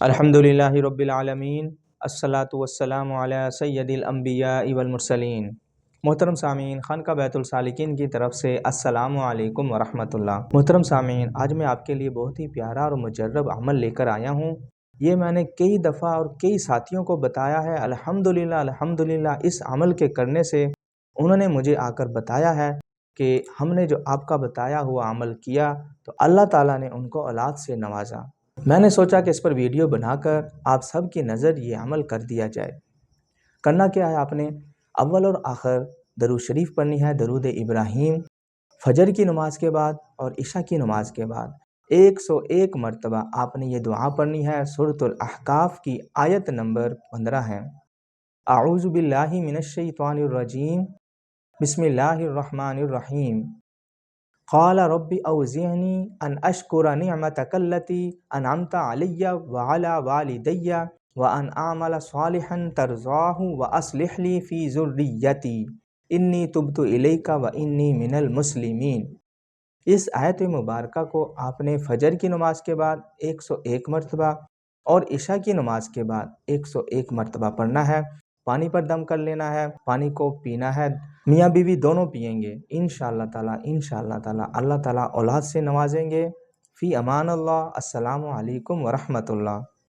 الحمدللہ رب العالمین، الصلاۃ والسلام علی سید الانبیاء والمرسلین۔ محترم سامعین، خانقاہ بیت السالکین کی طرف سے السلام علیکم ورحمۃ اللہ۔ محترم سامعین، آج میں آپ کے لیے بہت ہی پیارا اور مجرب عمل لے کر آیا ہوں۔ یہ میں نے کئی دفعہ اور کئی ساتھیوں کو بتایا ہے۔ الحمدللہ اس عمل کے کرنے سے انہوں نے مجھے آ کر بتایا ہے کہ ہم نے جو آپ کا بتایا ہوا عمل کیا تو اللہ تعالیٰ نے ان کو اولاد سے نوازا۔ میں نے سوچا کہ اس پر ویڈیو بنا کر آپ سب کی نظر یہ عمل کر دیا جائے۔ کرنا کیا ہے، آپ نے اول اور آخر درود شریف پڑھنی ہے، درود ابراہیم، فجر کی نماز کے بعد اور عشاء کی نماز کے بعد 101 مرتبہ آپ نے یہ دعا پڑھنی ہے۔ سورۃ الاحقاف کی آیت نمبر 15 ہے۔ اعوذ باللہ من الشیطان الرجیم، بسم اللہ الرحمن الرحیم۔ قال رب اوزعنی ان اشکر نعمتک التی انعمت علی وعلی والدی وان اعمل صالحا ترضاہ واصلح لی فی ذریتی انی تبت الیک وانی من المسلمین۔ اس آیت مبارکہ کو آپ نے فجر کی نماز کے بعد 101 مرتبہ اور عشاء کی نماز کے بعد 101 مرتبہ پڑھنا ہے۔ پانی پر دم کر لینا ہے، پانی کو پینا ہے، میاں بیوی دونوں پئیں گے انشاءاللہ تعالیٰ اللہ تعالیٰ اولاد سے نوازیں گے۔ فی امان اللہ، السلام علیکم ورحمۃ اللہ۔